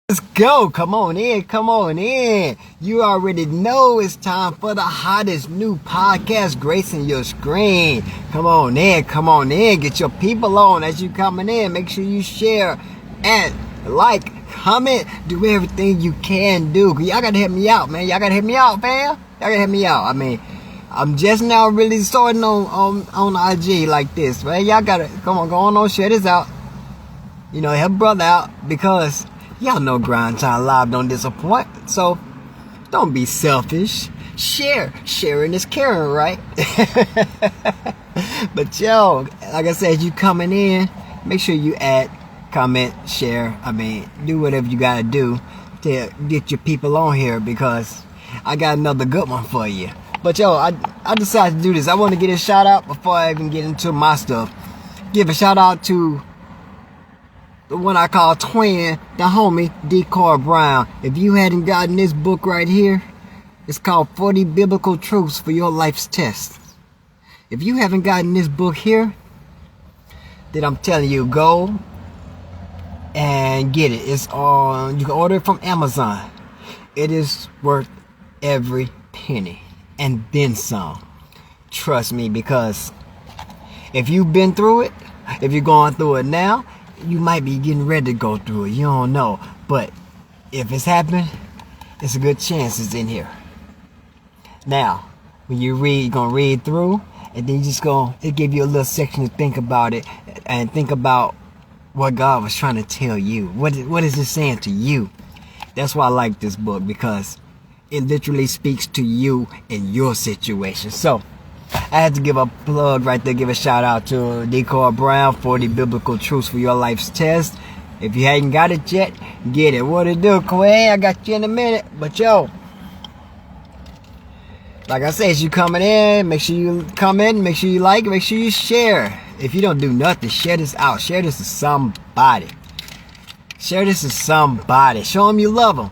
Let's go. Come on in. Come on in. You already know it's time for the hottest new podcast gracing your screen. Come on in. Come on in. Get your people on as you coming in. Make sure you share and like, comment, do everything you can do. Y'all gotta help me out, man. Y'all gotta help me out, fam. Y'all gotta help me out. I mean, I'm just now really starting on IG like this, man. Y'all gotta, come on, go on, share this out. You know, help brother out because y'all know Grind Time Live don't disappoint. So, don't be selfish. Sharing is caring, right? But yo, like I said, you coming in, make sure you add, comment, share. I mean, do whatever you gotta do to get your people on here because I got another good one for you. But yo, I decided to do this. I want to get a shout out before I even get into my stuff. Give a shout out to the one I call twin, the homie, Decor Brown. If you hadn't gotten this book right here, it's called 40 Biblical Truths for Your Life's Test. If you haven't gotten this book here, then I'm telling you, go and get it. It's on, you can order it from Amazon. It is worth every penny and then some. Trust me, because if you've been through it, if you're going through it now, you might be getting ready to go through it. You don't know. But if it's happening, it's a good chance it's in here. Now, when you read, you're going to read through, and then you just go, it give you a little section to think about it, and think about what God was trying to tell you. What is it saying to you? That's why I like this book, because it literally speaks to you in your situation. So, I had to give a plug right there, give a shout out to Decor Brown, 40 Biblical Truths for Your Life's Test. If you hadn't got it yet, get it. What it do, Quay? I got you in a minute. But yo, like I said, as you coming in, make sure you comment, make sure you like, make sure you share. If you don't do nothing, share this out. Share this to somebody. Share this to somebody. Show them you love them.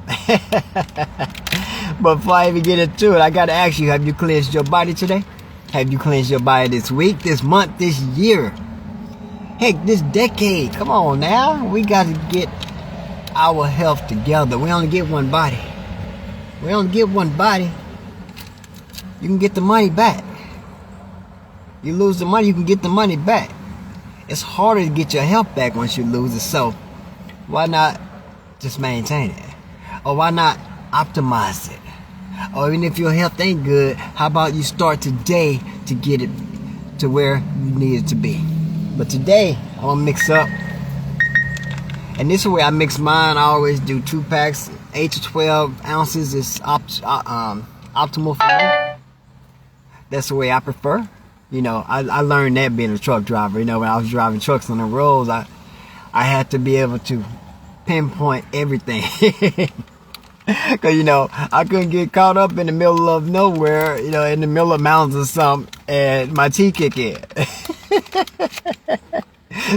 But before I even get into it, I got to ask you, have you cleansed your body today? Have you cleansed your body this week, this month, this year? Heck, this decade. Come on now. We got to get our health together. We only get one body. We only get one body. You can get the money back. You lose the money, you can get the money back. It's harder to get your health back once you lose it. So, why not just maintain it? Or why not optimize it? Or even if your health ain't good, how about you start today to get it to where you need it to be? But today, I'm going to mix up. And this is the way I mix mine. I always do 2 packs. 8 to 12 ounces is optimal for me. That's the way I prefer. You know, I learned that being a truck driver. You know, when I was driving trucks on the roads, I had to be able to pinpoint everything. Because, you know, I couldn't get caught up in the middle of nowhere, you know, in the middle of mountains or something, and my teeth kick in.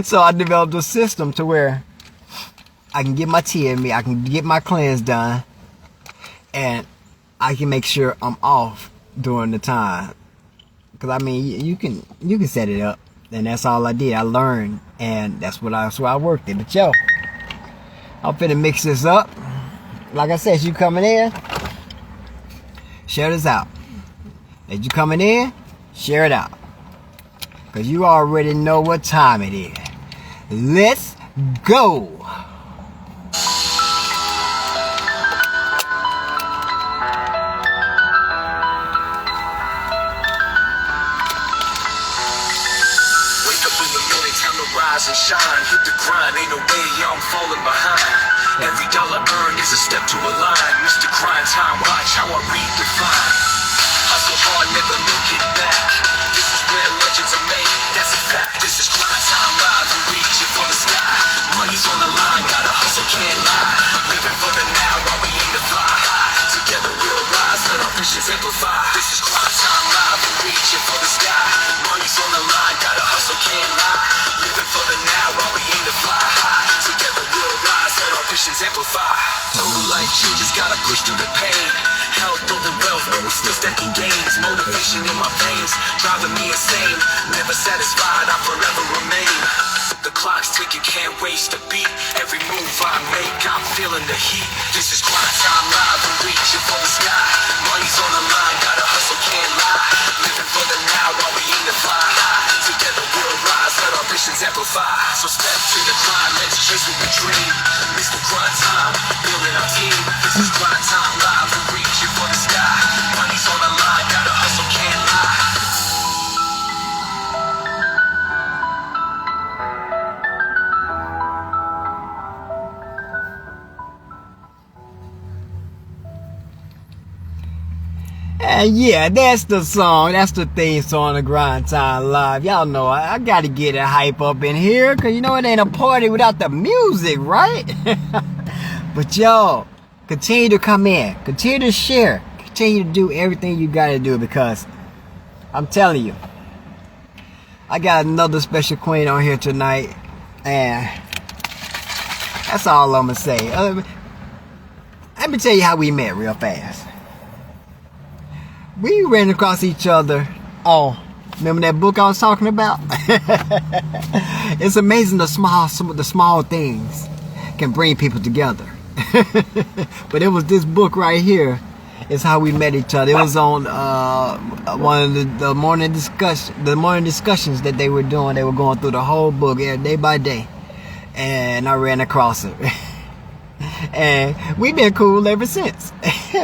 So I developed a system to where I can get my tea in me, I can get my cleanse done, and I can make sure I'm off during the time. Because, I mean, you can set it up, and that's all I did. I learned, and that's what I worked in. But, yo, I'm finna mix this up. Like I said, as you coming in, share this out. As you coming in, share it out. Because you already know what time it is. Let's go. And shine, hit the grind, ain't no way I'm falling behind. Every dollar earned is a step to a line. Mr. Grind Time, watch how I redefine. Hustle hard, never looking back. This is where legends are made, that's a fact. This is Grind Time Live, I'm reaching for the sky. Money's on the line, gotta hustle, can't lie. Living for the now while we aim to fly high. Together we'll rise, let our visions amplify. This is Grind Time Live, I'm reaching for the sky. Money's on the line, gotta hustle, can't lie. Living for the now while we aim to fly high. Together we'll rise, let our visions amplify. Total life changes, gotta push through the pain. Health over wealth, but we're still stacking gains. Motivation in my veins, driving me insane. Never satisfied, I forever remain. The clock's ticking, can't waste a beat. Every move I make, I'm feeling the heat. This is grind time live, I'm reaching for the sky. Money's on the line, gotta hustle, can't lie. Living for the now while we aim to fly high. Together we'll rise, let our visions amplify. So step to the grind, let's chase what we dream. Mr. Grind Time, building our team. This is grind time live, I'm reaching for the sky. Money's on the line, gotta hustle, can't lie. And yeah, that's the song. That's the theme song of Grind Time Live. Y'all know I gotta get it hype up in here, cause you know it ain't a party without the music, right? But y'all, continue to come in, continue to share, continue to do everything you gotta do, because I'm telling you, I got another special queen on here tonight, and that's all I'm gonna say. Let me tell you how we met real fast. We ran across each other. Oh, remember that book I was talking about? It's amazing some of the small things can bring people together. But it was this book right here is how we met each other. It was on one of the morning discussions that they were doing. They were going through the whole book day by day, and I ran across her. And we've been cool ever since.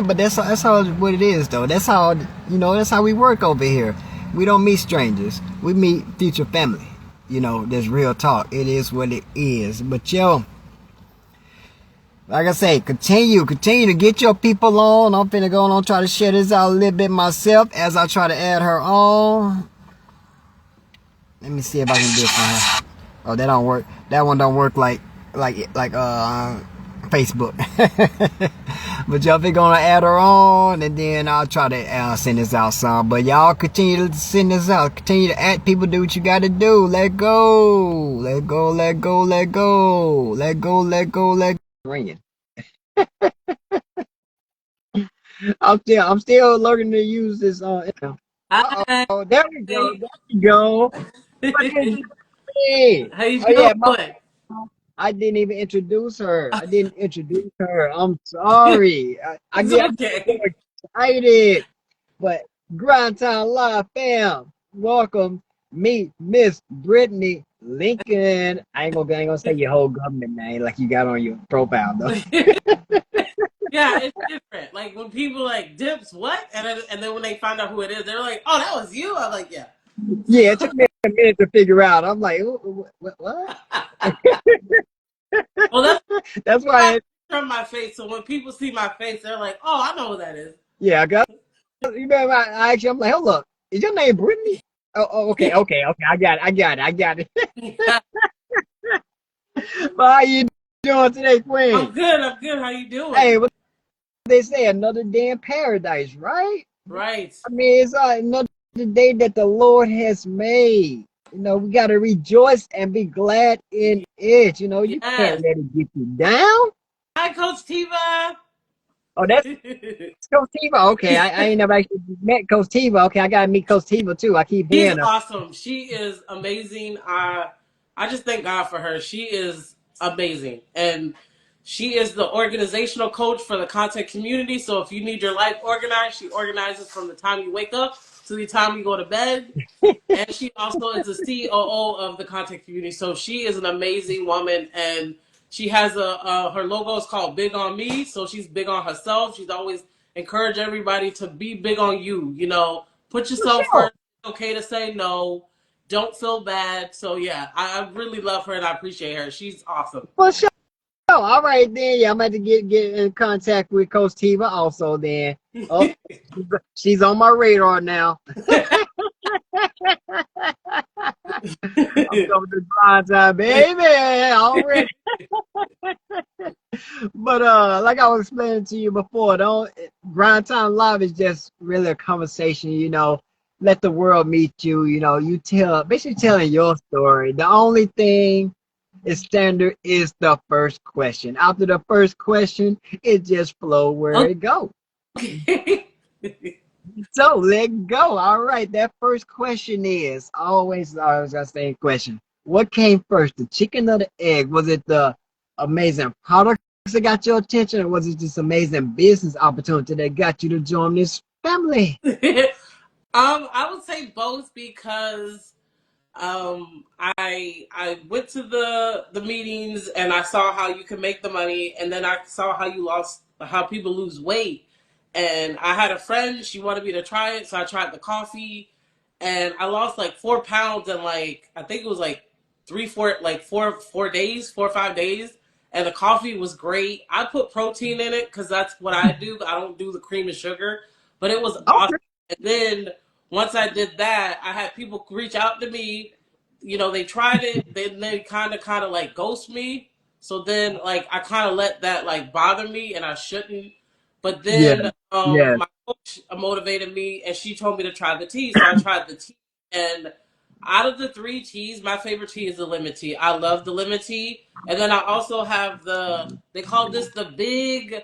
But that's how what it is, though. That's how, that's how we work over here. We don't meet strangers. We meet future family. There's real talk. It is what it is. But yo, like I say, continue to get your people on. I'm finna go on try to share this out a little bit myself as I try to add her on. Let me see if I can do it for her. Oh, that don't work. That one don't work like Facebook. But y'all be gonna add her on, and then I'll try to send this out some. But y'all continue to send this out. Continue to add people. Do what you gotta do. Let go. Let go. Let go. Let go. Let go. Let go. Let go. Ringing. I'm still learning to use this. Hi. Oh, there we go. There we go. What is it? Hey. How you Oh yeah, doing? I didn't even introduce her. I'm sorry. I It's get so okay. excited. But Grind Time Live fam, welcome. Meet Miss Brittany Lincoln. I ain't gonna say your whole government name like you got on your profile though. Yeah, it's different. Like when people like dips, what? And then when they find out who it is, they're like, "Oh, that was you." I'm like, "Yeah." Yeah, it took me a minute to figure out. I'm like, what? Well, that's That's why why. I turn my face. So when people see my face, they're like, "Oh, I know who that is." Yeah, I got. You remember? I'm like, hold up. Is your name Brittany? Oh, okay. I got it. But how you doing today, I'm Queen? good. I'm good. How you Hey, doing? what they say? Another day in paradise, right? Right. I mean, it's another day that the Lord has made. We got to rejoice and be glad in it. You can't Yes. let it get you down. Hi, Coach Tiva. Oh, that's Coach Tiva. Okay, I ain't never actually met Coach Tiva. Okay, I got to meet Coach Tiva too. I keep She's hearing her. awesome. She is amazing. I just thank God for her. She is amazing. And she is the organizational coach for the content community. So if you need your life organized, she organizes from the time you wake up to the time you go to bed. And she also is the COO of the content community. So she is an amazing woman, and she has her logo is called Big on Me. So she's big on herself. She's always encouraged everybody to be big on you. Put For yourself sure. first. It's okay to say no. Don't feel bad. So yeah, I really love her and I appreciate her. She's awesome. For sure. All right then. Yeah, I'm about to get in contact with Coach Tiva also then. Oh, she's on my radar now. I'm coming to grind time, baby. Already. But like I was explaining to you before, don't Grind Time Live is just really a conversation, let the world meet you, you basically telling your story. The only thing is standard is the first question. After the first question, it just flow where it go. Okay. So let go. All right. That first question is always the same question. what came first, the chicken or the egg? Was it the amazing products that got your attention, or was it this amazing business opportunity that got you to join this family? I would say both because I went to the meetings and I saw how you can make the money, and then I saw how people lose weight, and I had a friend, she wanted me to try it, so I tried the coffee, and I lost like 4 pounds in like I think it was like 4 days, 4 or 5 days, and the coffee was great. I put protein in it because that's what I do. I don't do the cream and sugar, but it was awesome. Okay. And then once I did that, I had people reach out to me. They tried it, then they kind of like ghost me. So then like I kind of let that like bother me, and I shouldn't. But Yeah. then Yeah. my coach motivated me, and she told me to try the tea. So I tried the tea, and out of the three teas, my favorite tea is the lemon tea. I love the lemon tea, and then I also have they call this the big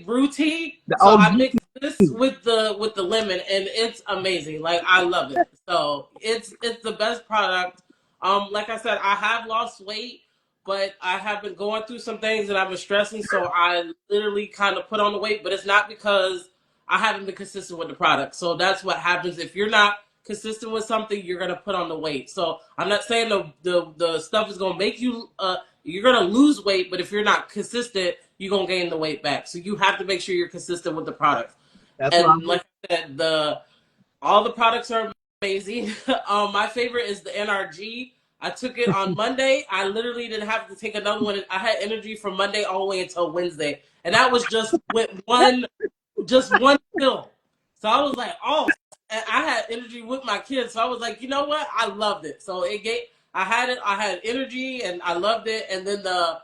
brew tea. The So I OG. mix this with the lemon, and it's amazing. Like I love it. So it's the best product. Like I said, I have lost weight, but I have been going through some things and I've been stressing. So I literally kind of put on the weight, but it's not because I haven't been consistent with the product. So that's what happens if you're not consistent with something. You're gonna put on the weight. So I'm not saying the stuff is gonna make you you're gonna lose weight, but if you're not consistent, you're gonna gain the weight back. So you have to make sure you're consistent with the product. That's what And I'm. like I said, all the products are amazing. My favorite is the NRG. I took it on Monday. I literally didn't have to take another one. I had energy from Monday all the way until Wednesday, and that was just with one pill. So I was like, oh, and I had energy with my kids. So I was like, you know what? I loved it. So it gave. I had it. I had energy, and I loved it. And then the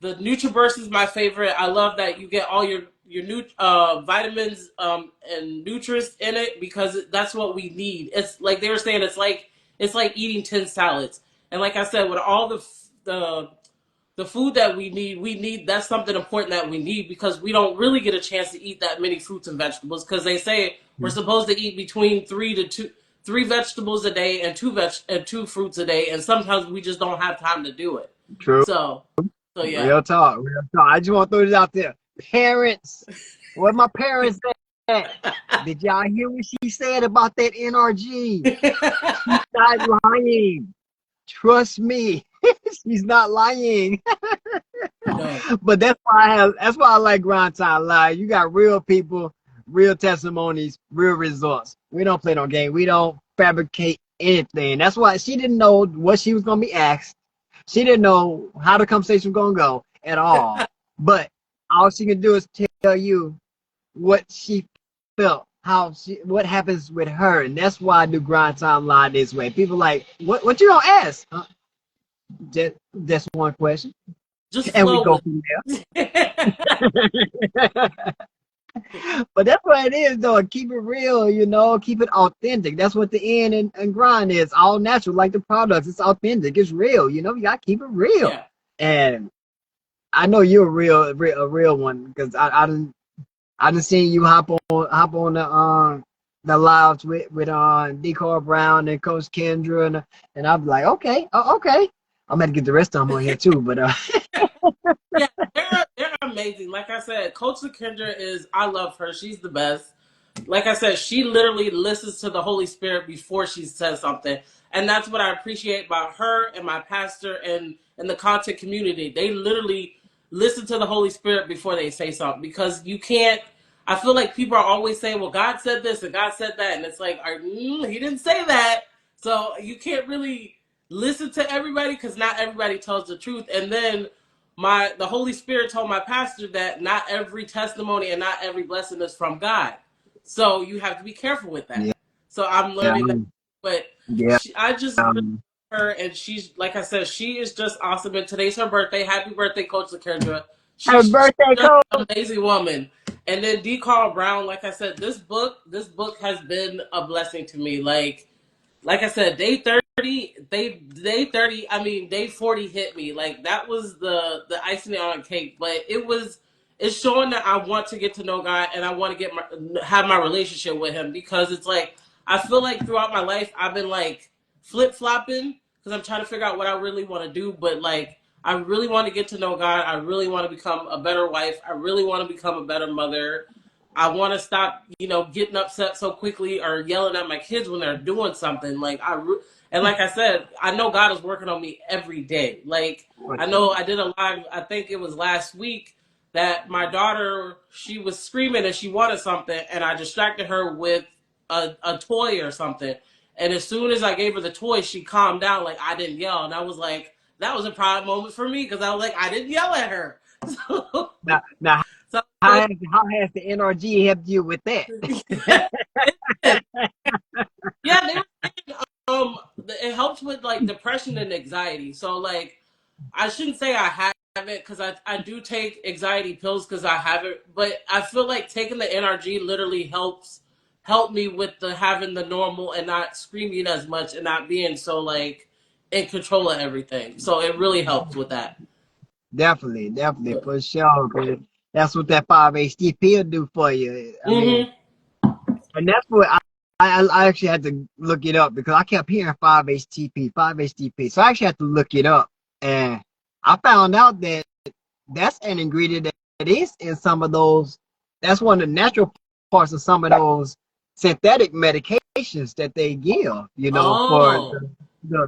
NutriBurst is my favorite. I love that you get all your new vitamins and nutrients in it because that's what we need. It's like they were saying. It's like eating 10 salads. And like I said, with all the food that we need that's something important that we need because we don't really get a chance to eat that many fruits and vegetables because they say we're supposed to eat between three vegetables a day and two fruits a day, and sometimes we just don't have time to do it. True. So yeah. Real talk. Real talk. I just want to throw this out there. Parents, what my parents said. Did y'all hear what she said about that NRG? She's not lying. Trust me. She's not lying. No. But that's why I like Grind Time Live. You got real people, real testimonies, real results. We don't play no game. We don't fabricate anything. That's why she didn't know what she was gonna be asked. She didn't know how the conversation was gonna go at all. But all she can do is tell you what she felt, what happens with her, and that's why I do Grind Time Live this way. People like, what you don't ask? Huh? Just one question, Just and we flow go with from it. there. But that's what it is, though. Keep it real, keep it authentic. That's what the end and grind is. All natural, like the products. It's authentic. It's real. You gotta keep it real. Yeah. And I know you're a real one because I done seen you hop on the lives with Decor Brown and Coach Kendra and I'm like, okay, okay. I'm gonna get the rest of them on here too, but Yeah, they're amazing. Like I said, Coach Kendra I love her. She's the best. Like I said, she literally listens to the Holy Spirit before she says something. And that's what I appreciate about her and my pastor and the content community. They literally listen to the Holy Spirit before they say something because you can't. I feel like people are always saying, well, God said this and God said that. And it's like, he didn't say that. So you can't really listen to everybody because not everybody tells the truth. And then the Holy Spirit told my pastor that not every testimony and not every blessing is from God. So you have to be careful with that. yeah, So I'm learning that. But yeah. I just really love her, and she's like I said, she is just awesome. And today's her birthday. Happy birthday, Coach Lakendra. Happy She's birthday, just Coach. an amazing woman. And then D. Carl Brown, like I said, this book has been a blessing to me. Like I said, day 30, day 30, I mean, day 40 hit me. Like that was the icing on the cake, but it's showing that I want to get to know God and I want to have my relationship with him because it's like I feel like throughout my life I've been like flip-flopping because I'm trying to figure out what I really want to do. But like, I really want to get to know God. I really want to become a better wife. I really want to become a better mother. I want to stop, getting upset so quickly or yelling at my kids when they're doing something. And like I said, I know God is working on me every day. Like, For I sure. know I did a live, I think it was last week, that my daughter, she was screaming and she wanted something, and I distracted her with a toy or something. And as soon as I gave her the toy, she calmed down. Like, I didn't yell. And I was like, that was a proud moment for me because I was like, I didn't yell at her. Now, So, how has the NRG helped you with that? yeah, it did. Yeah, they were saying, it helps with like depression and anxiety. So like, I shouldn't say I have it because I do take anxiety pills because I have it, but I feel like taking the NRG literally help me with the having the normal and not screaming as much and not being so like in control of everything. So it really helps with that. Definitely, for sure. 'Cause that's what that 5-HTP will do for you. I mean, Mm-hmm. and that's what I actually had to look it up because I kept hearing 5-HTP, 5-HTP. So I actually had to look it up, and I found out that that's an ingredient that is in some of those. That's one of the natural parts of some of those synthetic medications that they give. For Oh.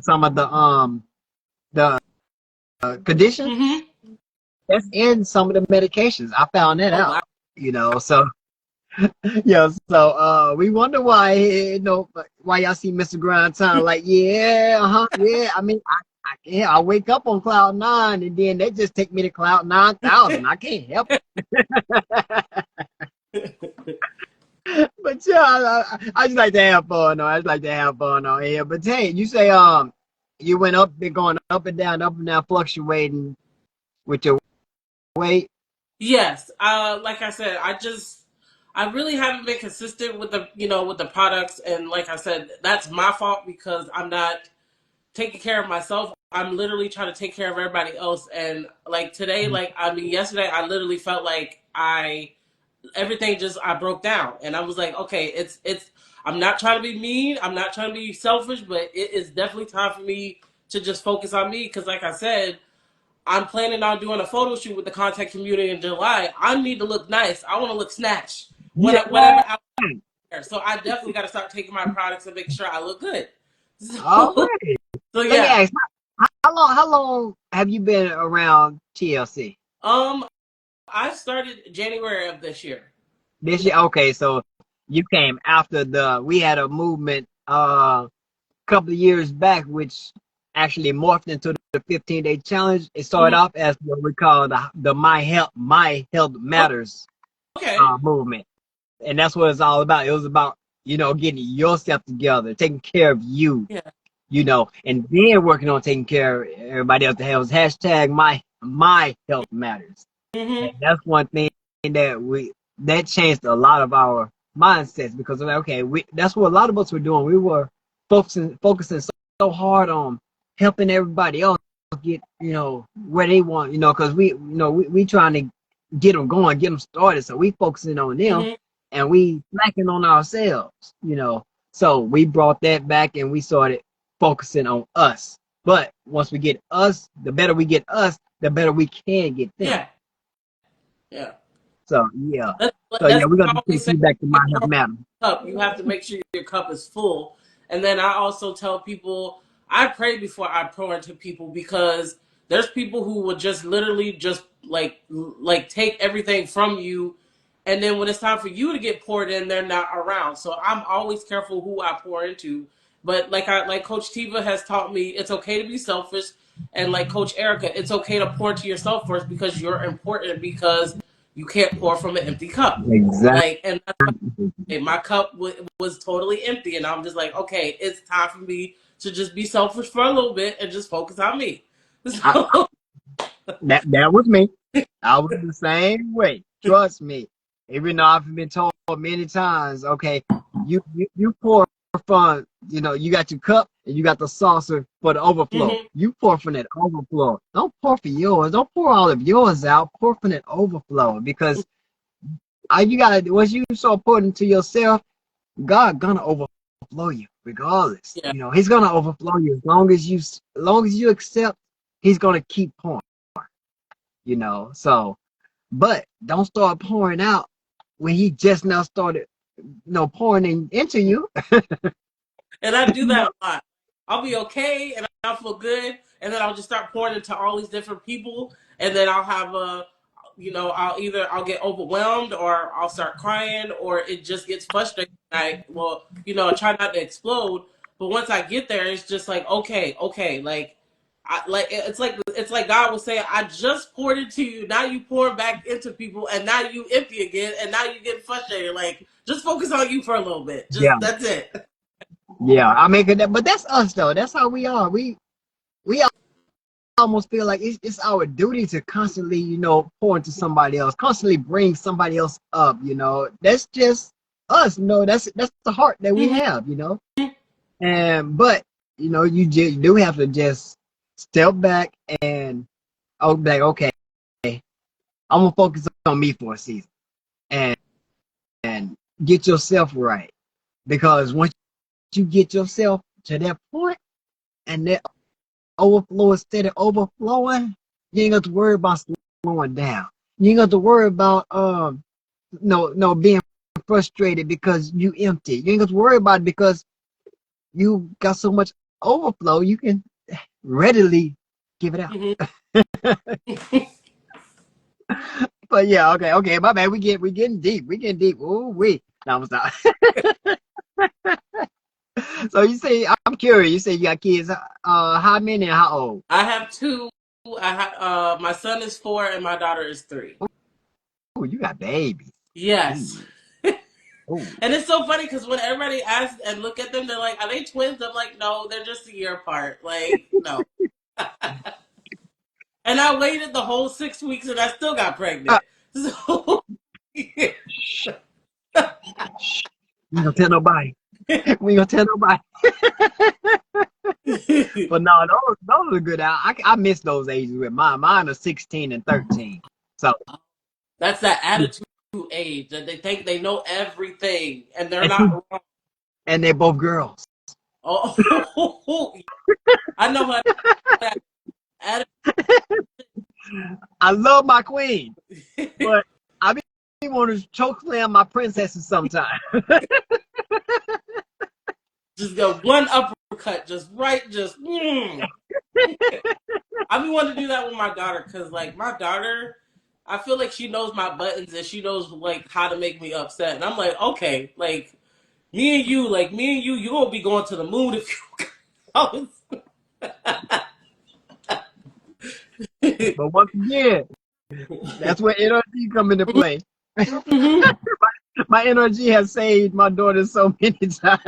some of the conditions Mm-hmm. that's in some of the medications. I found that Oh wow. out. So yeah, so we wonder why why y'all see Mr. Grindtime like yeah. I mean, I wake up on cloud nine and then they just take me to cloud 9,000. I can't help it. But yeah, I just like to have fun. I just like to have fun on here. But hey, you say you went up, been going up and down, fluctuating with your weight. Yes. Like I said, I really haven't been consistent with the products, and like I said, that's my fault because I'm not taking care of myself. I'm literally trying to take care of everybody else. And like today, yesterday, I literally felt like I broke down, and I was like, okay, it's. I'm not trying to be mean. I'm not trying to be selfish, but it is definitely time for me to just focus on me because, like I said, I'm planning on doing a photo shoot with the content community in July. I need to look nice. I want to look snatched Yeah. whenever I'm there. So I definitely got to start taking my products and make sure I look good. All So, right. so Let me yeah. ask, how long have you been around TLC? Um, I started January of this year. This year? Okay, so you came after we had a movement couple of years back, which actually morphed into the 15-day challenge. It started Mhm. off as what we call the My Health Oh, Matters okay. movement. And that's what it's all about. It was about, getting yourself together, taking care of you, Yeah. and then working on taking care of everybody else. The hell was hashtag my health matters. And Hmm. that's one thing that changed a lot of our mindsets because okay, that's what a lot of us were doing. We were focusing so hard on helping everybody else get where they want, because we trying to get them going, get them started. So we focusing on them, Hmm. and we slacking on ourselves. So we brought that back and we started focusing on us. But once we get us, the better we get us, the better we can get them. Yeah. Yeah. So yeah. That's So yeah, that's we're what I gonna always take say. you back to my Get health more matter. cup. You have to make sure your cup is full. And then I also tell people I pray before I pour into people because there's people who will just literally just like take everything from you, and then when it's time for you to get poured in, they're not around. So I'm always careful who I pour into. But like Coach Tiva has taught me, it's okay to be selfish, and like Coach Erica, it's okay to pour into yourself first because you're important because you can't pour from an empty cup. Exactly. Like, and that's what my cup was totally empty, and I'm just like, okay, it's time for me to just be selfish for a little bit and just focus on me. I, So, that was me. I was the same way. Trust me. Even though I've been told many times, okay, you pour from, you got your cup and you got the saucer for the overflow. mhm, You pour from that overflow. Don't pour for yours. Don't pour all of yours out. Pour from that overflow because all you got once you start pouring into yourself, God gonna overflow you. regardless. Yeah. He's gonna overflow you as long as you accept. He's gonna keep pouring. So, but don't start pouring out when he just now started, pouring into you. And I do You that know? a lot. I'll be okay and I'll feel good, and then I'll just start pouring into all these different people, and then I'll have I'll get overwhelmed, or I'll start crying, or it just gets frustrating. I try not to explode, but once I get there, it's just like okay, like it's like God was saying, I just poured into you, now you pour back into people, and now you empty again, and now you get frustrated. Like, just focus on you for a little bit. Just Yeah, that's it. yeah. I make it, but that's us though. That's how we are. We almost feel like it's our duty to constantly, pour into somebody else, constantly bring somebody else up. That's just us. That's the heart that we Mhm. have. But you do have to just step back and be like, okay, I'm gonna focus on me for a season and get yourself right. Because once you get yourself to that point and that overflow instead of overflowing, you ain't got to worry about slowing down. You ain't got to worry about no being frustrated because you empty. You ain't got to worry about it because you got so much overflow. You can readily give it out. Mhm. But yeah, okay, my bad. We getting deep. We getting deep. Ooh, we. No, I'm sorry. So you say, I'm curious. You say you got kids. How many and how old? I have two. My son is 4 and my daughter is 3. Oh, you got babies. Yes. Ooh, ooh. And it's so funny because when everybody asks and look at them, they're like, "Are they twins?" I'm like, "No, they're just a year apart." Like, no. And I waited the whole 6 weeks and I still got Uh, pregnant. So shh, shh. We ain't gonna tell nobody. We ain't gonna tell nobody. But no, those are good. I miss those ages with mine. Mine are 16 and 13. So that's that attitude age that they think they know everything and they're not and wrong. they're both girls. Oh, I know how that attitude. I love my queen, but I be want to choke slam my princesses sometimes. Just go one uppercut, just right, just. I be wanting to do that with my daughter because, like, my daughter, I feel like she knows my buttons and she knows like how to make me upset. And I'm like, okay, like you gonna be going to the moon if you. But once again, that's where energy come into play. Mhm. My energy has saved my daughter so many times.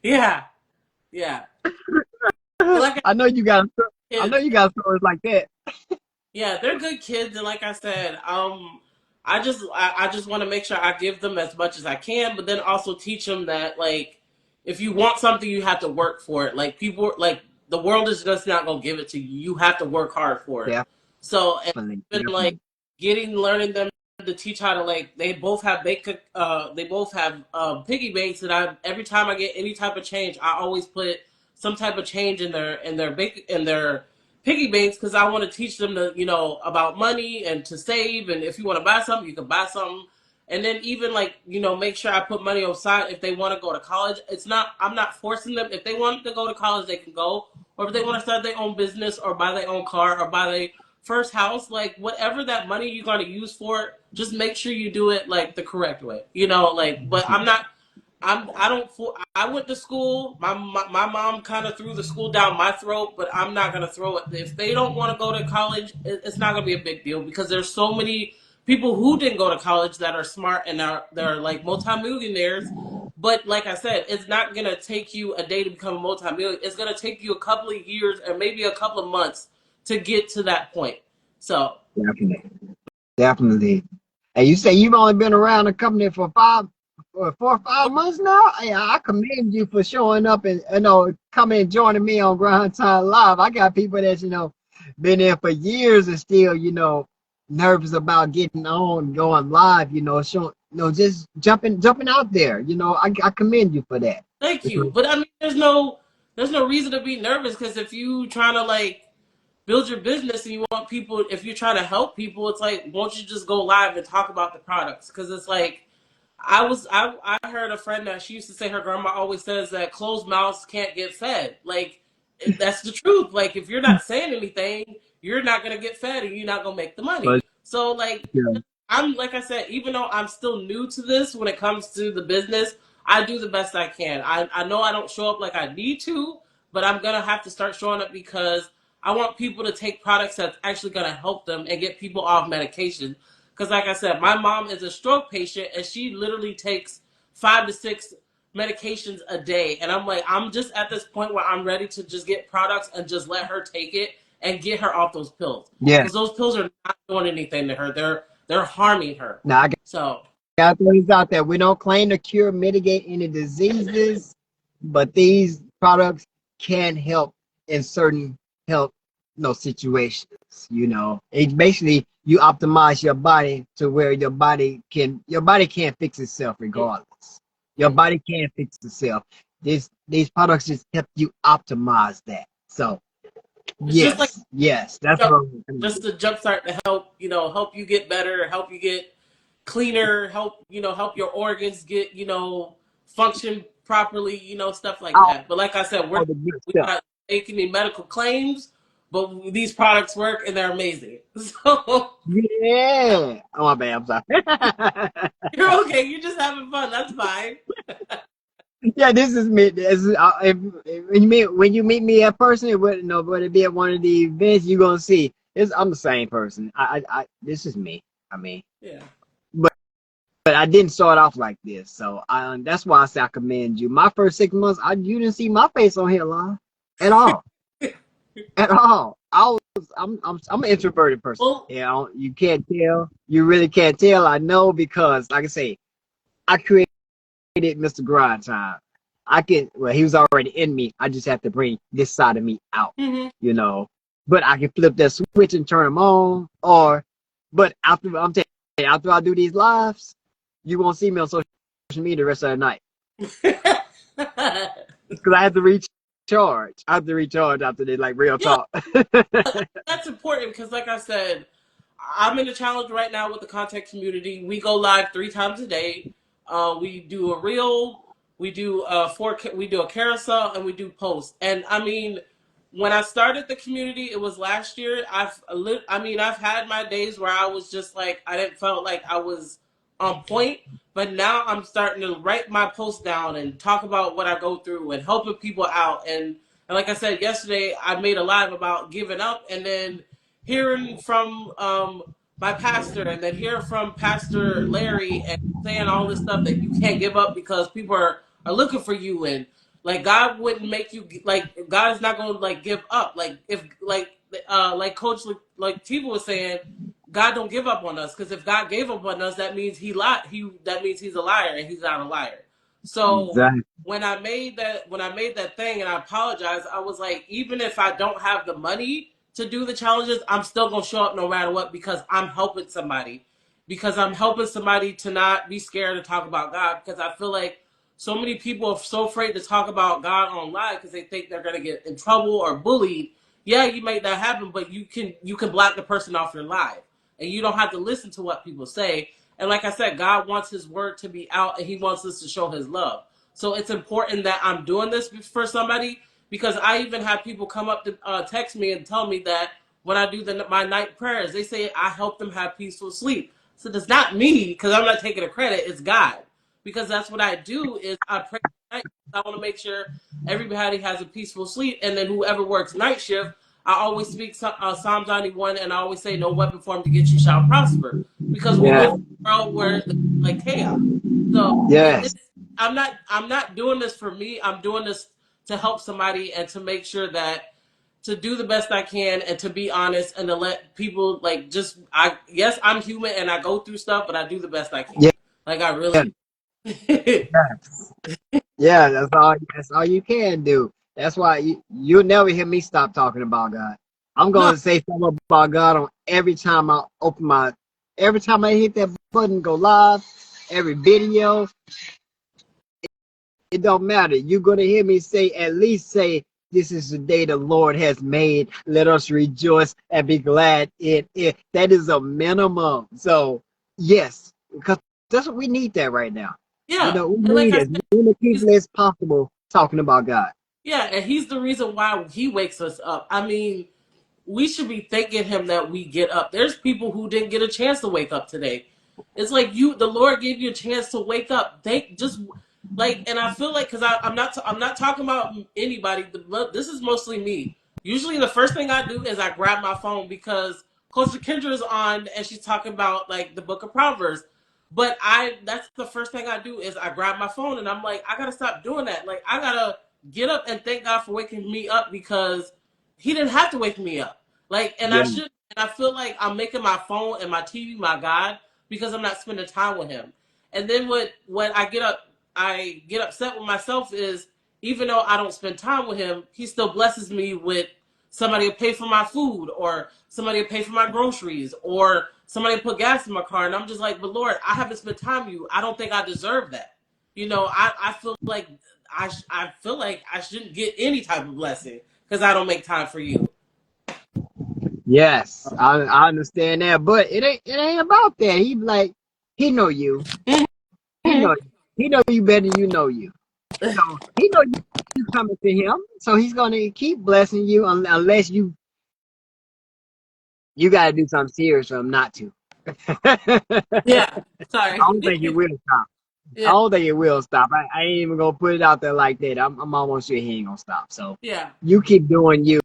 Yeah, yeah. And like I know you got. I know kids, you got stories like that. yeah, they're good kids, and like I said, I just want to make sure I give them as much as I can, but then also teach them that, like, if you want something, you have to work for it. Like, people, like, the world is just not gonna give it to you. You have to work hard for it. So, and Definitely, been like definitely. learning them to teach how to, like, they both have piggy banks, and I every time I get any type of change, I always put some type of change in their piggy banks because I want to teach them about money and to save, and if you want to buy something, you can buy something. And then even, like, make sure I put money aside if they want to go to college. I'm not forcing them. If they want to go to college, they can go. Or if they want to start their own business or buy their own car or buy their first house, like, whatever that money you're going to use for it, just make sure you do it, like, the correct way. Like, but I'm not I don't. I went to school. My mom kind of threw the school down my throat, but I'm not gonna throw it. If they don't want to go to college, it's not gonna be a big deal because there's so many people who didn't go to college that are smart and they're like multimillionaires. But like I said, it's not gonna take you a day to become a multimillionaire. It's gonna take you a couple of years or maybe a couple of months to get to that point. So Definitely. Definitely. And you say you've only been around the company for 4 or 5 months now? Yeah, I commend you for showing up and coming and joining me on Grind Time Live. I got people that been there for years and still nervous about getting on, going live. Showing just jumping out there. I commend you for that. Thank you. Because, But I mean, there's no reason to be nervous because if you trying to like build your business and you want people, if you're trying to help people, it's like, won't you just go live and talk about the products? Because it's like, I heard a friend that she used to say her grandma always says that closed mouths can't get fed. Like that's the truth. Like if you're not saying anything, you're not gonna get fed and you're not gonna make the money. but So like yeah, I'm like I said, even though I'm still new to this when it comes to the business, I do the best I can. I know I don't show up like I need to, but I'm gonna have to start showing up because I want people to take products that's actually gonna help them and get people off medication. Because like I said, my mom is a stroke patient and she literally takes 5 to 6 medications a day. And I'm like, I'm just at this point where I'm ready to just get products and just let her take it and get her off those pills. yeah. Because those pills are not doing anything to her. They're harming her. Now I So got things out there. We don't claim to cure, mitigate any diseases, but these products can help in certain health, situations. It basically you optimize your body to where your body can't fix itself regardless. Your body can't fix itself. These products just help you optimize that. So it's just like yes, that's jump, what I'm just a jump start to help, help you get better, help you get cleaner, help your organs get, function properly, stuff like all, that. But like I said, all the good we're stuff. not making any medical claims, but these products work and they're amazing. So Yeah. Oh my bad. I'm sorry. you're okay. You're just having fun. That's fine. Yeah, this is me. When you meet me in person, but it be at one of the events, you're gonna see. I'm the same person. This is me. I mean, Yeah. but I didn't start off like this, so that's why I say I commend you. My first 6 months, you didn't see my face on here, Lon, at all, at all. I'm an introverted person. Well, You can't tell. You really can't tell. I know because, like I say, I created Mr. Grind Time. He was already in me. I just have to bring this side of me out, mhm. you know. But I can flip that switch and turn them on. But after I do these lives, you won't see me on social media the rest of the night because I have to recharge. I have to recharge after this, like real Yeah, talk. that's important because, like I said, I'm in a challenge right now with the content community. We go live 3 times a day. We do a reel, we do a carousel, and we do posts. And I mean, when I started the community, it was last year. I've had my days where I was just like I didn't felt like I was on point. But now I'm starting to write my posts down and talk about what I go through and helping people out. And like I said yesterday, I made a live about giving up, and then hearing from my pastor, and then hearing from Pastor Larry, and saying all this stuff that you can't give up because people are looking for you, and like God wouldn't make you like God is not going to like give up. Like if like Coach like Tivo was saying, God don't give up on us because if God gave up on us, that means he lied. That means he's a liar, and he's not a liar. So Exactly. when I made that thing and I apologized, I was like, even if I don't have the money to do the challenges, I'm still gonna show up no matter what because I'm helping somebody. Because I'm helping somebody to not be scared to talk about God. Because I feel like so many people are so afraid to talk about God online because they think they're gonna get in trouble or bullied. Yeah, you make that happen, but you can block the person off your live, and you don't have to listen to what people say. And like I said, God wants His word to be out, and He wants us to show His love. So it's important that I'm doing this for somebody because I even have people come up to text me and tell me that when I do my night prayers, they say I help them have peaceful sleep. So it's not me because I'm not taking the credit. It's God because that's what I do is I pray at night. I want to make sure everybody has a peaceful sleep, and then whoever works night shift, I always speak Psalms 91, and I always say, "No weapon formed against you shall prosper," because we Yeah. live in a world where it's like chaos. So Yes. I'm not doing this for me. I'm doing this to help somebody and to make sure that to do the best I can and to be honest and to let people like just I yes I'm human and I go through stuff but I do the best I can. Yeah. Like I Yeah. really Yeah. That's all you can do. That's why you'll never hear me stop talking about God. I'm no gonna say something about God on every time I hit that button, go live. every video, it don't matter. You're gonna hear me say at least say, "This is the day the Lord has made. Let us rejoice and be glad in it." That is a minimum. So yes, because that's what we need that right now. You Yeah, know, we and like need I as said, many he's people as possible talking about God. yeah, and he's the reason why he wakes us up. I mean, we should be thanking him that we get up. There's people who didn't get a chance to wake up today. It's like the Lord gave you a chance to wake up. They just like, and I feel like because I'm not talking about anybody. This is mostly me. Usually, the first thing I do is I grab my phone because Coach Kendra is on and she's talking about like the Book of Proverbs. But that's the first thing I do is I grab my phone and I'm like, I gotta stop doing that. Like I gotta get up and thank God for waking me up because he didn't have to wake me up. Like, and I Yeah. should, and I feel like I'm making my phone and my TV my God because I'm not spending time with him. And then when I get upset with myself is even though I don't spend time with him, he still blesses me with somebody to pay for my food or somebody to pay for my groceries or somebody to put gas in my car. And I'm just like, but Lord, I haven't spent time with you. I don't think I deserve that. You know, I feel like I feel like I shouldn't get any type of blessing because I don't make time for you. Yes, I understand that, but it ain't about that. He like he know you. He know you. He know you better than you know you. So he know you coming to him. So he's gonna keep blessing you unless you gotta do something serious for him not to. I Yeah. Sorry. don't think it will stop. I Yeah. don't think it will stop. I ain't even gonna put it out there like that. I'm almost sure he ain't gonna stop. So Yeah. you keep doing you,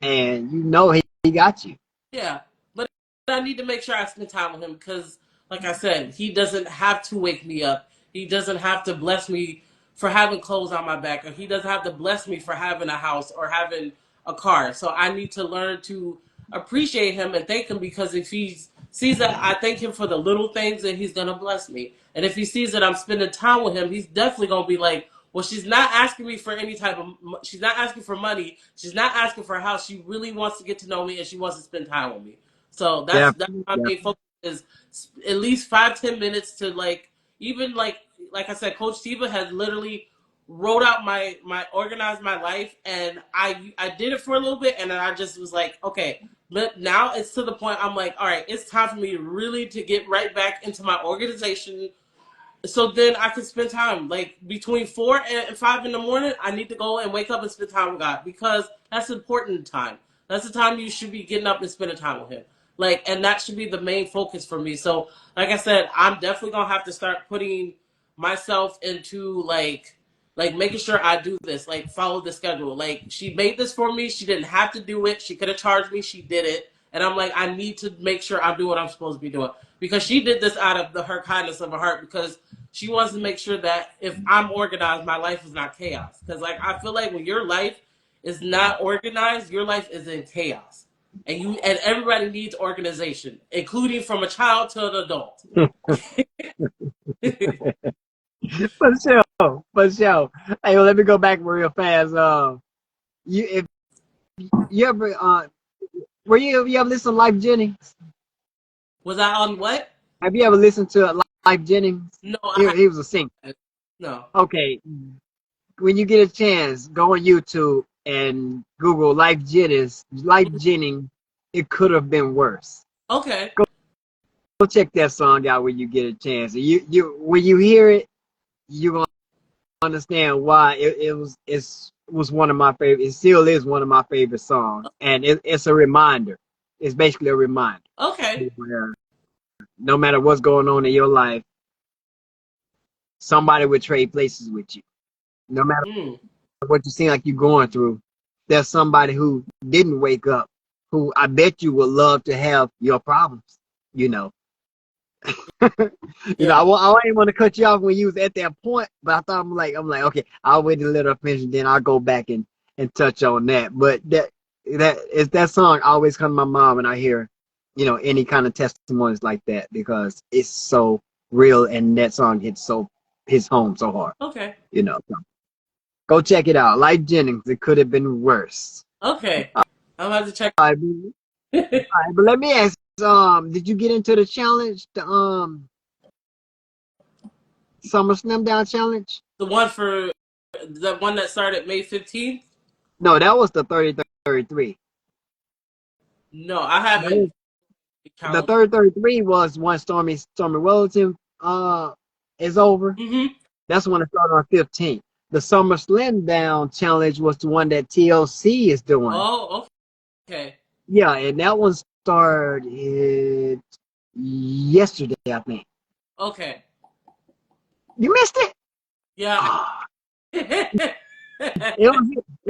and you know he got you. Yeah. But I need to make sure I spend time with him because, like I said, he doesn't have to wake me up. He doesn't have to bless me for having clothes on my back, or he doesn't have to bless me for having a house or having a car. So I need to learn to appreciate him and thank him because if he sees that I thank him for the little things, then he's gonna bless me. And if he sees that I'm spending time with him, he's definitely gonna be like, well, she's not asking me for any type of. She's not asking for money. She's not asking for a house. She really wants to get to know me and she wants to spend time with me. So that's Definitely, my main definitely. focus is at least 5-10 minutes to like even like I said, Coach Tiva has literally wrote out my organized my life and I did it for a little bit and then I just was like, okay, but now it's to the point I'm like, all right, it's time for me really to get right back into my organization so then I can spend time like between 4 and 5 in the morning. I need to go and wake up and spend time with God because that's important time. That's the time you should be getting up and spending time with Him. Like, and that should be the main focus for me. So, like I said, I'm definitely gonna have to start putting myself into like making sure I do this, like follow the schedule. Like she made this for me. She didn't have to do it. She could have charged me. She did it. And I'm like, I need to make sure I do what I'm supposed to be doing because she did this out of her kindness of her heart because she wants to make sure that if I'm organized, my life is not chaos. Because like I feel like when your life is not organized, your life is in chaos, and everybody needs organization, including from a child to an adult. For sure, for sure. Hey, well, let me go back real fast. You if you ever were you ever listen to Life Jennings? Was I on what? Have you ever listened to Life Jennings? No, He was a singer. no. Okay, when you get a chance, go on YouTube and Google Life Jennings. Life Jennings. It could have been worse. Okay. Go check that song out when you get a chance. And you when you hear it, you're gonna understand why it was one of my favorite. It still is one of my favorite songs, and it's a reminder. It's basically a reminder Okay. where no matter what's going on in your life, somebody would trade places with you. No matter Mm. what you seem like you're going through, there's somebody who didn't wake up, who I bet you would love to have your problems. You know, Yeah. I didn't want to cut you off when you was at that point, but I thought I'm like, okay, I'll wait to let her finish, then I'll go back and touch on that. But that song always comes to my mind when I hear, any kind of testimonies like that because it's so real and that song hits home so hard. Okay. So go check it out. Life Jennings, it could have been worse. Okay. I'm about to check. All right, all right, but let me ask, did you get into the challenge? Summer Slim Down Challenge? The one that started May 15th? No, that was the 30-33. No, I That haven't was, the counted. 30-33 was when Stormy Wellington is over. Mm-hmm. That's when it started on 15th. The Summer Slim Down Challenge was the one that TLC is doing. Oh, okay. Yeah, and that one started yesterday, I think. Okay. You missed it? Yeah. Ah, it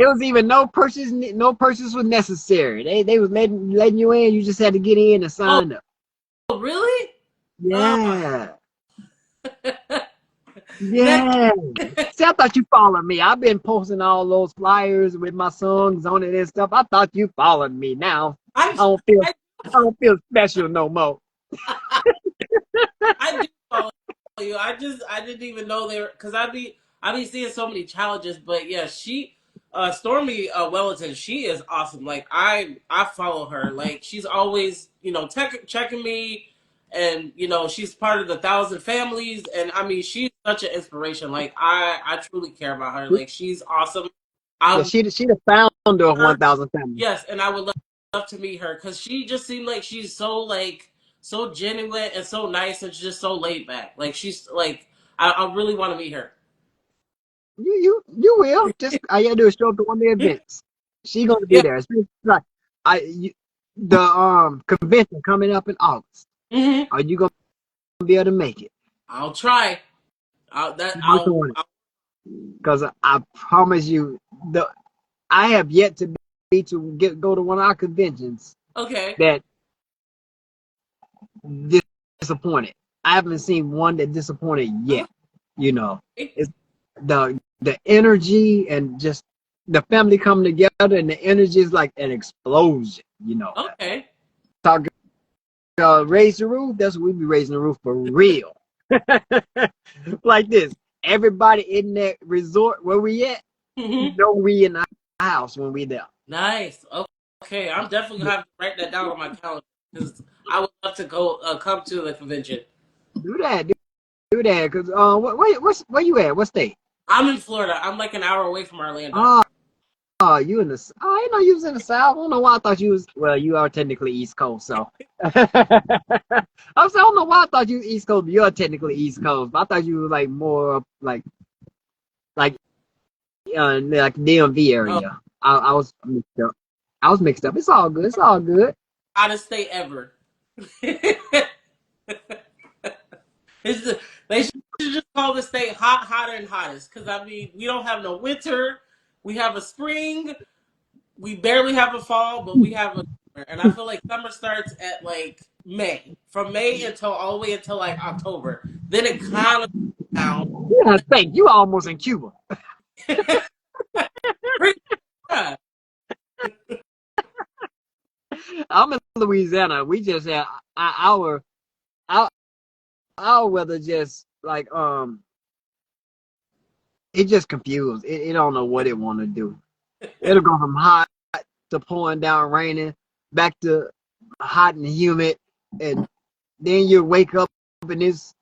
was even no purchase was necessary. They was letting you in. You just had to get in and Oh, sign up. really? Uh, Yeah. that, Yeah. See, I thought you followed me. I've been posting all those flyers with my songs on it and stuff. I thought you followed me. Now I, I don't feel I, I don't feel special no more. I do follow you. I didn't even know they were because I be seeing so many challenges. But yeah, Stormy Wellington, she is awesome. Like I follow her. Like she's always checking me, and she's part of the 1,000 families. And I mean she's such an inspiration. Like I truly care about her. Like she's awesome. Yeah, I she the founder of her 1,000 Families. Yes, and I would love to meet her because she just seemed like she's so genuine and so nice and just so laid back. Like she's like I really want to meet her. You will. Just all you gotta do is show up to one of the events. She gonna be Yeah. there. She's like the convention coming up in August. Hmm. Are you gonna be able to make it? I'll try. I'll that Which one? I'll Because I promise you, the I have yet to go to one of our conventions okay. that disappointed. I haven't seen one that disappointed yet. You know, it's the energy and just the family coming together, and the energy is like an explosion. Okay. Talk raise the roof. That's what we be raising the roof for real. Like this, everybody in that resort where we at, Hmm. we in our house when we there. Nice. Okay. I'm definitely gonna have to write that down on my calendar because I would love to go come to the convention. Do that, do that. Cause where you at? What state? I'm in Florida. I'm like an hour away from Orlando. Oh, you in the? Oh, I didn't know you was in the South. I don't know why I thought you was. Well, you are technically East Coast, so. I don't know why I thought you was East Coast, but you're technically East Coast. But I thought you were like more like like DMV Oh, area. I was mixed up. I was mixed up. It's all good. It's all good. hottest state ever. They should just call the state hot, hotter, and hottest. Because I mean, we don't have no winter. We have a spring. We barely have a fall, but we have a summer. And I feel like summer starts at like May, from May until all the way until like October. Then it kind of down. Yeah, thank you. Almost in Cuba. Pretty good. I'm in Louisiana. We just have our our weather just like it just confused. It don't know what it want to do. It'll go from hot to pouring down raining, back to hot and humid, and then you wake up and it's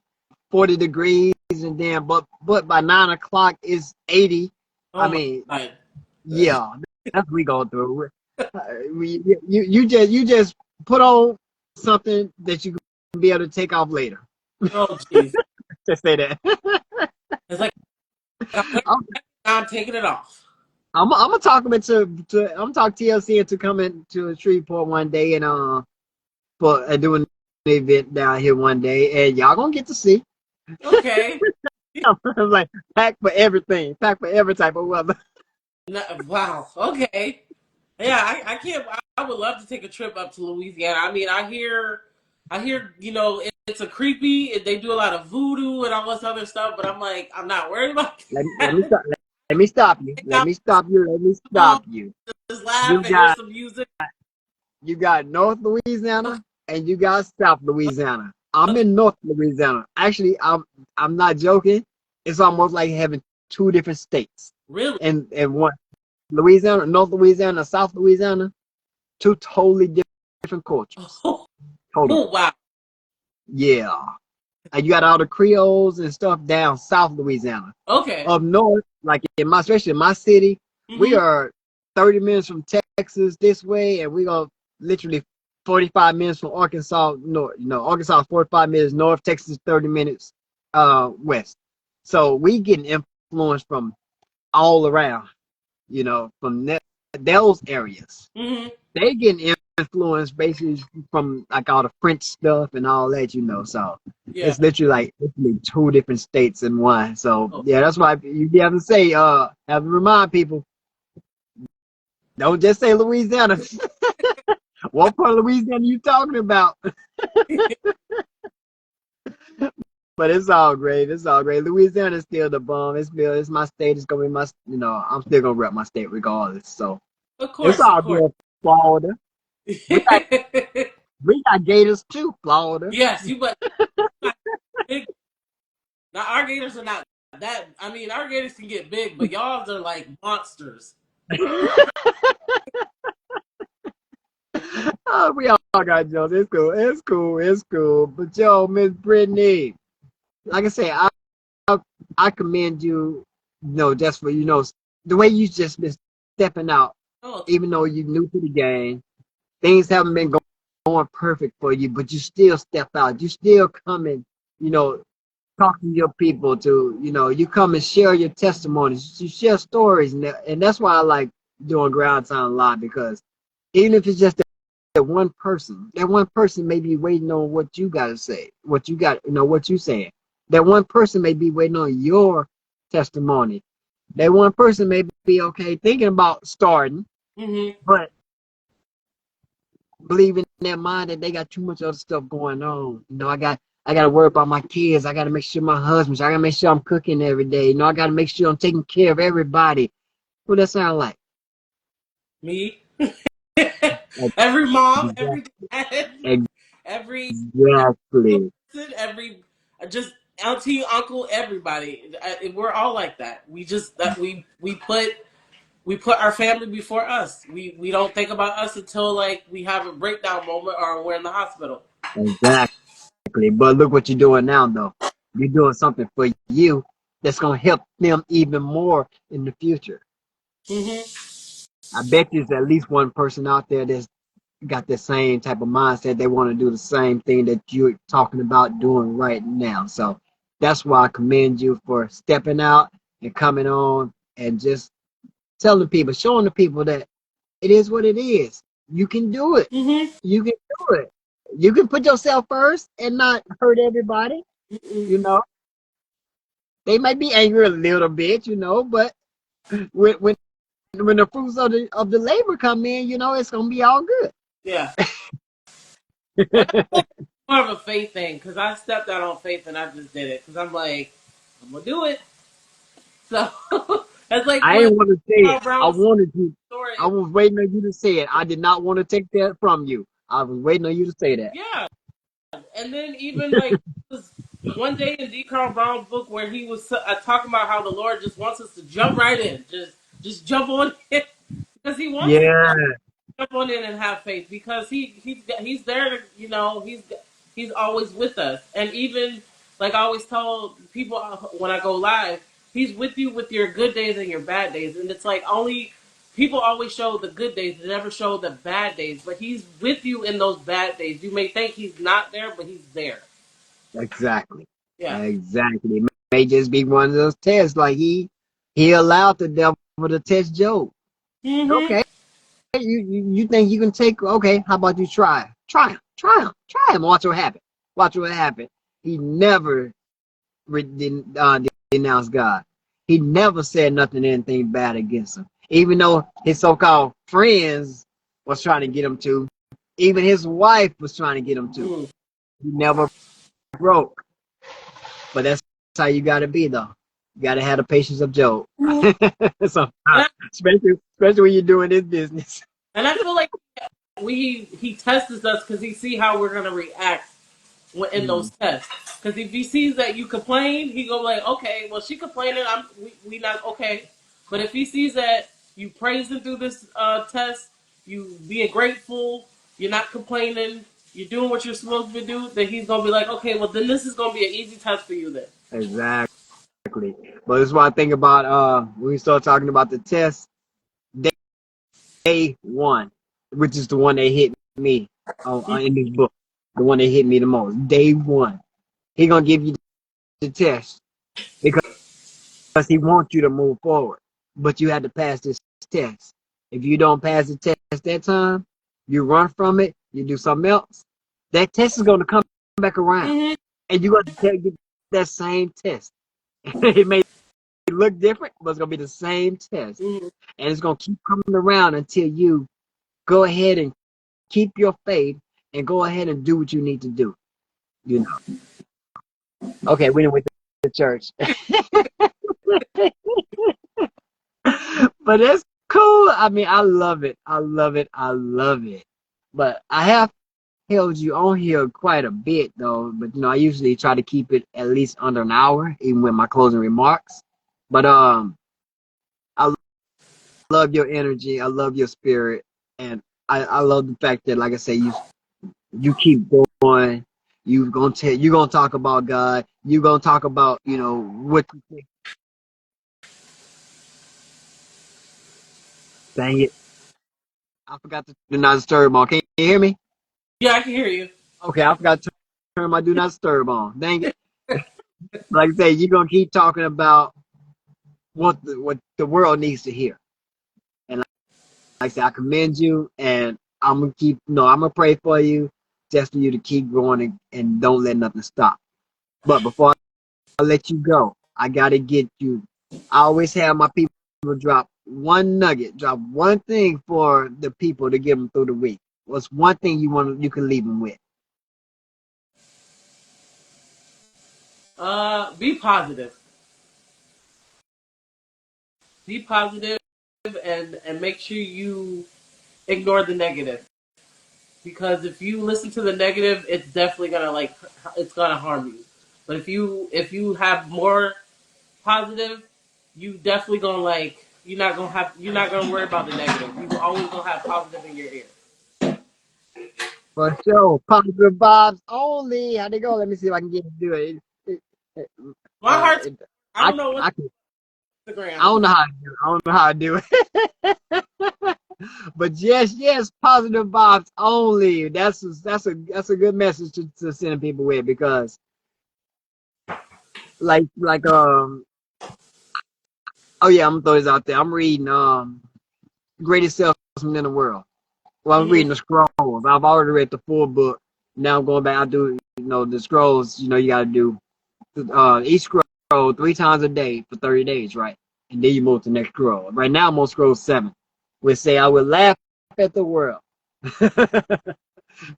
40 degrees, and then but by 9 o'clock it's 80. I Oh my mean, god. yeah, that's what we go through. You just put on something that you can be able to take off later. Oh jeez. Just say that. It's like I'm taking it off. I'm gonna talk him I'm gonna talk TLC into coming to Shreveport one day and for doing an event down here one day, and y'all gonna get to see. Okay. I'm like pack for everything, pack for every type of weather. No, wow. Okay. Yeah, I can't. I would love to take a trip up to Louisiana. I mean, I hear, it's a creepy. They do a lot of voodoo and all this other stuff, but I'm like, I'm not worried about Let me that. stop. Let me stop you. Let I'm me stop you. Let me calm, stop you. just laugh You and hear got some music. you got North Louisiana and you got South Louisiana. I'm Okay, in North Louisiana. Actually, I'm not joking. It's almost like having two different states really? and one. Louisiana, North Louisiana, South Louisiana, two totally different cultures. Oh, Totally. wow. Yeah. You got all the Creoles and stuff down South Louisiana. Okay. Up north, like in my, especially in my city, we Hmm. are 30 minutes from Texas this way, and we are literally 45 minutes from Arkansas north. Arkansas is 45 minutes north, Texas is 30 minutes west. So we getting influence from all around, from those areas. Hmm. They getting influence basically from like all the French stuff and all that. So Yeah. it's literally two different states in one. So Oh, yeah, that's why you have to say, have to remind people, don't just say Louisiana. What part of Louisiana you talking about? But it's all great. It's all great. Louisiana is still the bomb. It's my state. It's gonna be I'm still gonna rep my state regardless. So of it's course, of all course. good. Florida. We got we got Gators too. Florida. Yes, you but big. Now our gators are not that. I mean, our gators can get big, but y'all's are like monsters. Oh, we all got jokes. It's cool. It's cool. It's cool. But yo, Miss Brittany, like I say, I, I commend you. Just for the way you just been stepping out, Oh, even though you're new to the game. Things haven't been going perfect for you, but you still step out. You still come and talking to your people. You come and share your testimonies. You share stories, and that's why I like doing ground time a lot, because even if it's just that one person may be waiting on what you got to say, what you saying. That one person may be waiting on your testimony. That one person may be okay thinking about starting, hmm. but believe in their mind that they got too much other stuff going on. I got to worry about my kids. I got to make sure my husband. I got to make sure I'm cooking every day. I got to make sure I'm taking care of everybody. What that sound like? Me, every mom, every Exactly. dad, every Exactly. person, every just auntie, uncle, everybody. We're all like that. We just that we put our family before us. We don't think about us until like we have a breakdown moment or we're in the hospital. Exactly. But look what you're doing now, though. You're doing something for you that's gonna help them even more in the future. Hmm. I bet there's at least one person out there that's got the same type of mindset. They want to do the same thing that you're talking about doing right now. So that's why I commend you for stepping out and coming on and just telling people, showing the people that it is what it is. You can do it. Hmm. You can do it. You can put yourself first and not hurt everybody. Hmm. You know, they might be angry a little bit, but when when when the fruits of the labor come in, it's gonna be all good. Yeah. And I feel like it's more of a faith thing because I stepped out on faith and I just did it because I'm like, I'm gonna do it. So that's like I when didn't want to say Carl it. I Brown wanted you. story. I was waiting on you to say it. I did not want to take that from you. I was waiting on you to say that. Yeah, and then even like was one day in D. Carl Brown's book where he was talking about how the Lord just wants us to jump right in, just jump on in because He wants us Yeah, to jump on in and have faith because he's there to he's always with us, and even like I always tell people when I go live, He's with you with your good days and your bad days, and it's like only. People always show the good days, they never show the bad days. But He's with you in those bad days. You may think He's not there, but He's there. exactly. Yeah. Exactly. It may just be one of those tests. Like he allowed the devil to test Job. Mm-hmm. Okay, you think you can take? Okay, how about you try? Try him. Try him. Try him. Watch what happen. Watch what happen. He never denounced God. He never said anything bad against him. Even though his so-called friends was trying to get him to, even his wife was trying to get him to. Mm-hmm. He never broke. But that's how you got to be, though. You got to have the patience of Job. And Sometimes, especially when you're doing this business. I feel like he tests us because he see how we're gonna react in those Mm, tests. Because if he sees that you complain, he go like, okay, well she complaining, we not okay. But if he sees that you praising through this test, you being grateful, you're not complaining, you're doing what you're supposed to do, then he's gonna be like, okay, well then this is gonna be an easy test for you then. Exactly. But that's why I think about when we start talking about the test, day one, which is the one that hit me in this book, the one that hit me the most. Day one, he gonna give you the test because he wants you to move forward, but you had to pass this test. If you don't pass the test that time, you run from it, you do something else. That test is gonna come back around, Mm-hmm. and you're gonna take that same test. It may look different, but it's gonna be the same test, Mm-hmm. and it's gonna keep coming around until you go ahead and keep your faith and go ahead and do what you need to do. You know. Okay, we didn't went to the church, but it's cool. I mean, I love it. I love it. I love it. But I have held you on here quite a bit though. But I usually try to keep it at least under an hour, even with my closing remarks. But I love your energy. I love your spirit, and I love the fact that, like I say, you keep going. You gonna talk about God. You gonna talk about what you think. Dang it, I forgot to do not disturb on. Can you hear me? Yeah, I can hear you. Okay, I forgot to turn my do not disturb on. Dang it. Like I say, you're gonna keep talking about what the world needs to hear. And like I say, I commend you, and I'm gonna keep. No, I'm gonna pray for you, just for you to keep going and don't let nothing stop. But before I let you go, I gotta get you. I always have my people drop one nugget, drop one thing for the people to give them through the week. What's one thing you can leave them with? Be positive. Be positive, and make sure you ignore the negative. Because if you listen to the negative, it's definitely gonna it's gonna harm you. But if you have more positive, you definitely gonna you're not gonna worry about the negative. You always gonna have positive in your ear. For sure, positive vibes only. How'd it go? Let me see if I can get to do it. It- My heart's it- I don't know what I can. I Instagram. don't know how to do it. I don't know how to do it. But yes, positive vibes only. That's a good message to send people with because like oh yeah, I'm gonna throw this out there. I'm reading Greatest Salesman in the World. Well, I'm Hmm. reading the scrolls. I've already read the full book. Now I'm going back. I do the scrolls. You got to do each scroll 3 times a day for 30 days, right? And then you move to the next scroll. Right now I'm on scroll 7, which say I will laugh at the world.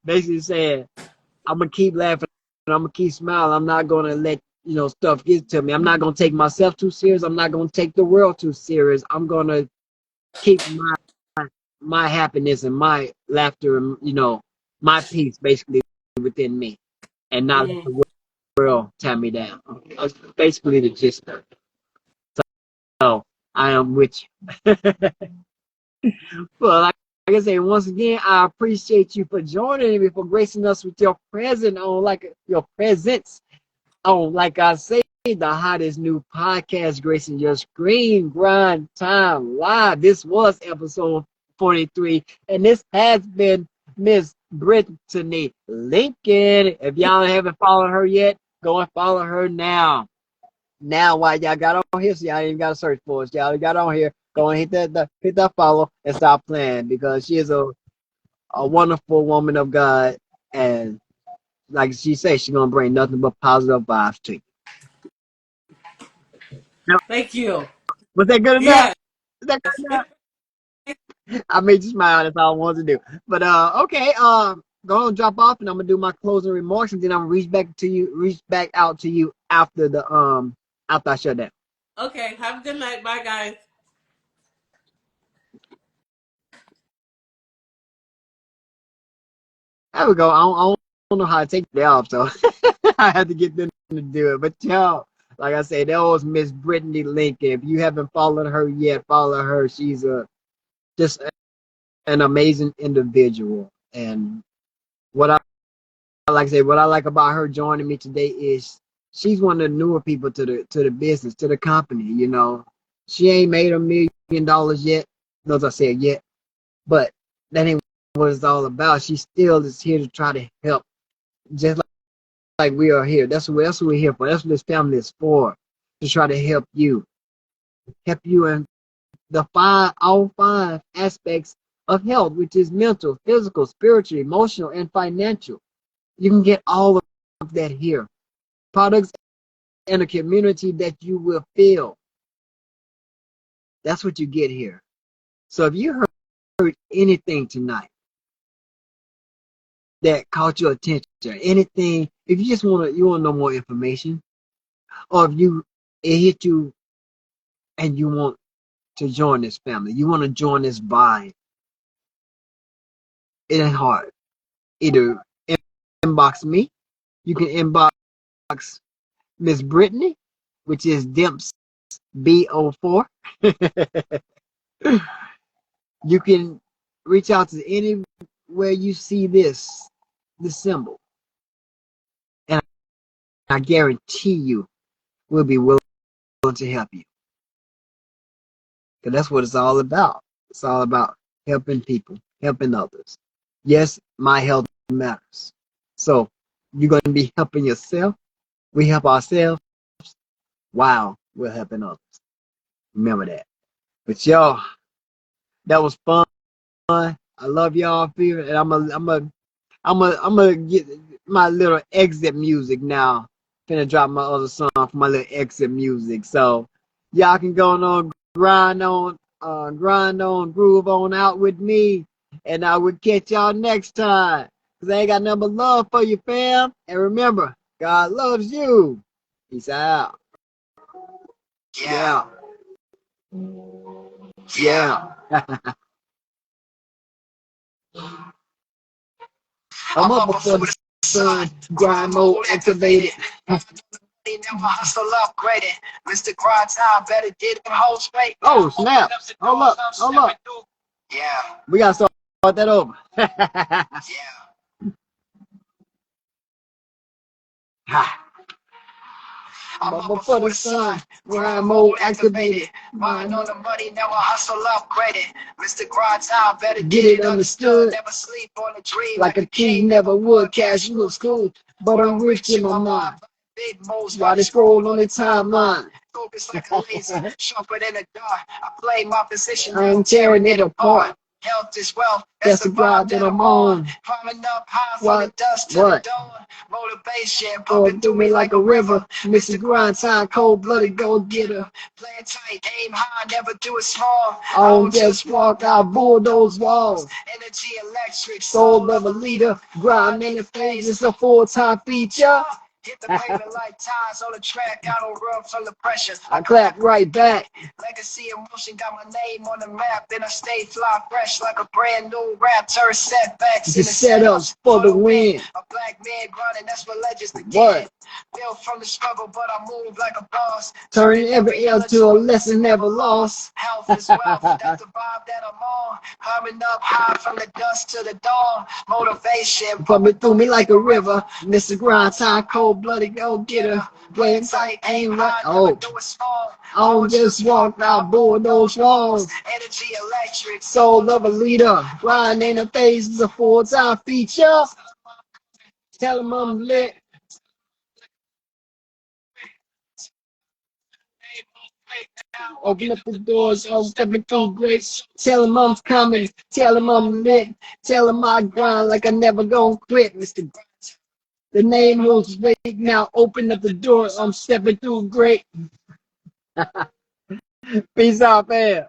Basically saying I'm gonna keep laughing and I'm gonna keep smiling. I'm not gonna let stuff get to me. I'm not gonna take myself too serious. I'm not gonna take the world too serious. I'm gonna keep my happiness and my laughter and my peace basically within me, and not let Hmm. the world tear me down. That's basically the gist of it. So I am with you. Well, like I say, once again, I appreciate you for joining me, for gracing us with your presence your presence on, like I say, the hottest new podcast, gracing your screen, Grind Time Live. This was episode 43, and this has been Miss Brittany Lincoln. If y'all haven't followed her yet, go and follow her now. Now, while y'all got on here, so y'all ain't even got to search for us. Y'all got on here, go and hit that follow and stop playing, because she is a wonderful woman of God, and like she says, she's gonna bring nothing but positive vibes to you. Now, Thank you. was that good enough? Yes. Was that good enough? I made you smile. That's all I wanted to do. But okay, go and drop off, and I'm gonna do my closing remarks, and then I'm gonna reach back out to you after after I shut down. Okay. Have a good night. Bye, guys. There we go. I don't know how to take that off, so I had to get them to do it. But y'all, like I said, that was Miss Brittany Lincoln. If you haven't followed her yet, follow her. She's just an amazing individual. And what like I said, what I like about her joining me today is she's one of the newer people to the business, to the company. You know, she ain't made $1 million yet. As I said, yet, but that ain't what it's all about. She still is here to try to help, just like we are here. That's what we're here for. That's what this family is for, to try to help you in all five aspects of health, which is mental, physical, spiritual, emotional, and financial. You can get all of that here. Products and a community that you will feel. That's what you get here. So if you heard anything tonight that caught your attention, anything, if you just want to know more information, or if it hit you and you want to join this family, you want to join this vibe, it ain't hard. Either inbox me, you can inbox Miss Brittany, which is Dimps B04. You can reach out to anywhere you see this symbol, and I guarantee you we'll be willing to help you. Because that's what it's all about. It's all about helping people, helping others. Yes, my health matters. So you're going to be helping yourself. We help ourselves. Wow, we're helping others. Remember that. But y'all, that was fun. I love y'all, and I'm gonna get my little exit music now. Finna drop my other song for my little exit music. So y'all can go on, grind on, groove on out with me, and I will catch y'all next time. Cause I ain't got nothing but love for you, fam. And remember, God loves you. Peace out. Yeah. Yeah. I'm up before the sun, grind mode activated. Never hustle upgraded. Mr. Grind Time better get them whole straight. Oh, snap. Hold up. Yeah. We gotta start that over. Yeah. I'm up before the sun, grind mode activated. Mind on the money, never hustle upgraded. Mr. Grind Time better Get it understood. Never sleep on a dream Like a king never would. Cash looks cool, but I'm rich in my mind. Big moves While they scroll on the timeline. Focus like a laser, sharper than a dart. I play my position, I'm tearing it apart. Health is wealth, That's the vibe that I'm on. Climbing up high from What? the dust to What? the dawn. Motivation Pumping through me like a river. Mr. Grind Time, cold-blooded go-getter. Playing tight, aim high, never do it small. I don't just walk out, bulldoze walls. Energy electric, Soul of a leader. Grind in the phase, it's a full-time feature. Hit the paper like ties on the track. I don't run from the pressure. I clap right back. Legacy emotion got my name on the map. Then I stay fly fresh like a brand new rap. Turn setbacks The setups for the win. A black man grinding, that's what legends begin. What? Built from the struggle, but I move like a boss. Turning every L to a lesson never lost. Health is wealth, that's the vibe that I'm on. Climbing up high from the dust to the dawn. Motivation Pumping through me like a river. Mr. Grind Time, cold-blooded go-getter. Playing tight, aim right. Oh, I don't just walk out, bulldoze walls. Energy electric, Soul of a leader. Grind in the phase is a full-time feature. Tell them I'm lit. Open up the doors, I'm stepping through grace. Tell him I'm coming, tell him I'm lit. Tell him I grind like I never gonna quit. Mr. The name holds weight, now open up the door, I'm stepping through great. Peace out, fam.